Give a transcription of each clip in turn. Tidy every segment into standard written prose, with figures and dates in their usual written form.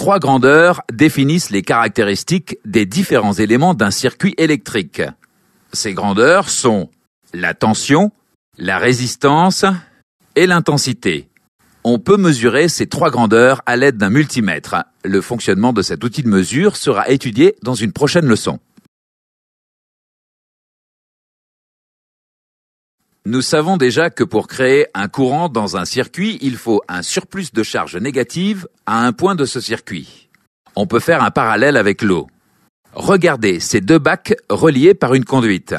trois grandeurs définissent les caractéristiques des différents éléments d'un circuit électrique. Ces grandeurs sont la tension, la résistance et l'intensité. On peut mesurer ces trois grandeurs à l'aide d'un multimètre. Le fonctionnement de cet outil de mesure sera étudié dans une prochaine leçon. Nous savons déjà que pour créer un courant dans un circuit, il faut un surplus de charge négative à un point de ce circuit. On peut faire un parallèle avec l'eau. Regardez ces deux bacs reliés par une conduite.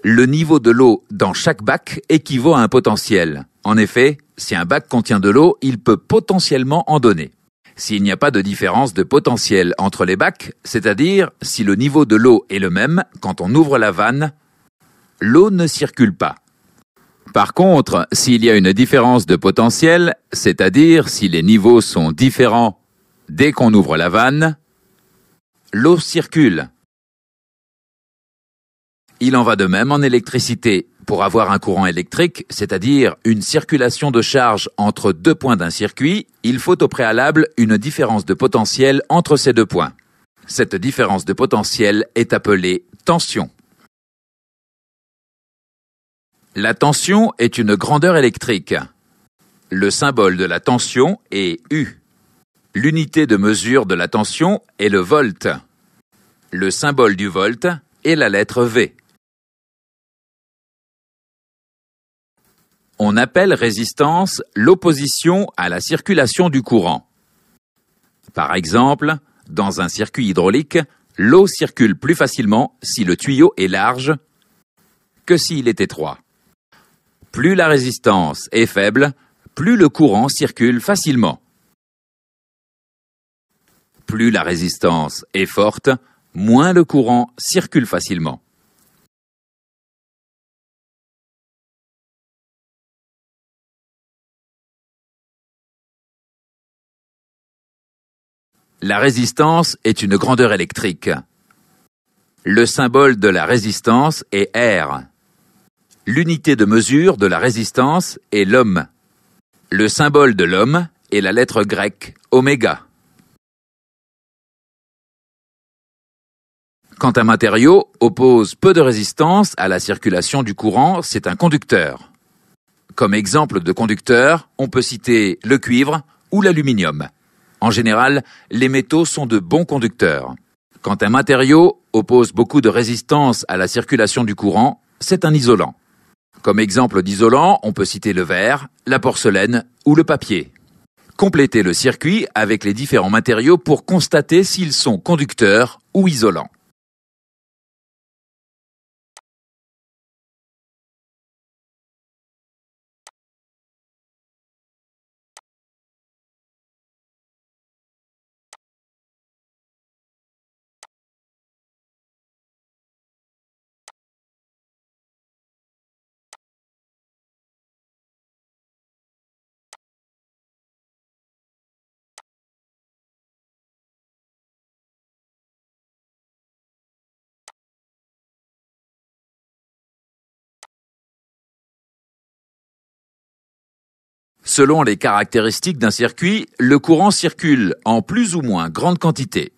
Le niveau de l'eau dans chaque bac équivaut à un potentiel. En effet, si un bac contient de l'eau, il peut potentiellement en donner. S'il n'y a pas de différence de potentiel entre les bacs, c'est-à-dire si le niveau de l'eau est le même quand on ouvre la vanne, l'eau ne circule pas. Par contre, s'il y a une différence de potentiel, c'est-à-dire si les niveaux sont différents dès qu'on ouvre la vanne, l'eau circule. Il en va de même en électricité. Pour avoir un courant électrique, c'est-à-dire une circulation de charge entre deux points d'un circuit, il faut au préalable une différence de potentiel entre ces deux points. Cette différence de potentiel est appelée tension. La tension est une grandeur électrique. Le symbole de la tension est U. L'unité de mesure de la tension est le volt. Le symbole du volt est la lettre V. On appelle résistance l'opposition à la circulation du courant. Par exemple, dans un circuit hydraulique, l'eau circule plus facilement si le tuyau est large que s'il est étroit. Plus la résistance est faible, plus le courant circule facilement. Plus la résistance est forte, moins le courant circule facilement. La résistance est une grandeur électrique. Le symbole de la résistance est R. L'unité de mesure de la résistance est l'ohm. Le symbole de l'ohm est la lettre grecque oméga. Quand un matériau oppose peu de résistance à la circulation du courant, c'est un conducteur. Comme exemple de conducteur, on peut citer le cuivre ou l'aluminium. En général, les métaux sont de bons conducteurs. Quand un matériau oppose beaucoup de résistance à la circulation du courant, c'est un isolant. Comme exemple d'isolant, on peut citer le verre, la porcelaine ou le papier. Complétez le circuit avec les différents matériaux pour constater s'ils sont conducteurs ou isolants. Selon les caractéristiques d'un circuit, le courant circule en plus ou moins grande quantité.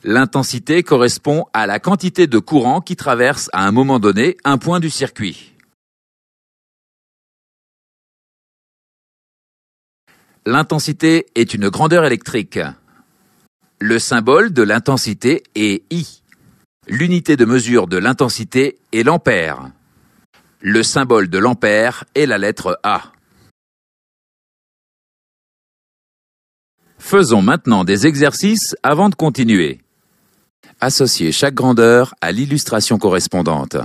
L'intensité correspond à la quantité de courant qui traverse à un moment donné un point du circuit. L'intensité est une grandeur électrique. Le symbole de l'intensité est I. L'unité de mesure de l'intensité est l'ampère. Le symbole de l'ampère est la lettre A. Faisons maintenant des exercices avant de continuer. Associez chaque grandeur à l'illustration correspondante.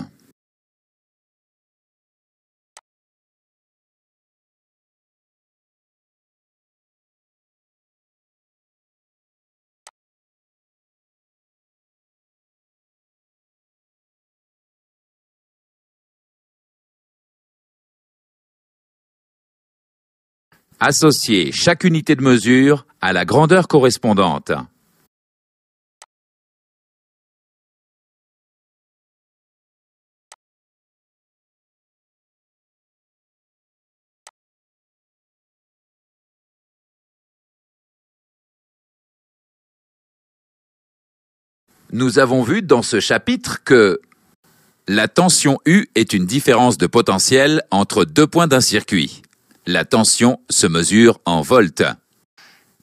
Associez chaque unité de mesure à la grandeur correspondante. Nous avons vu dans ce chapitre que la tension U est une différence de potentiel entre deux points d'un circuit. La tension se mesure en volts.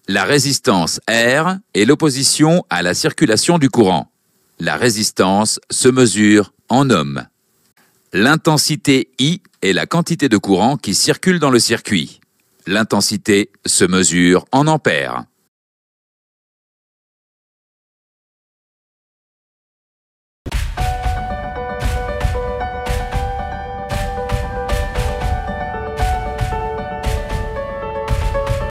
La résistance R est l'opposition à la circulation du courant. La résistance se mesure en ohms. L'intensité I est la quantité de courant qui circule dans le circuit. L'intensité se mesure en ampères.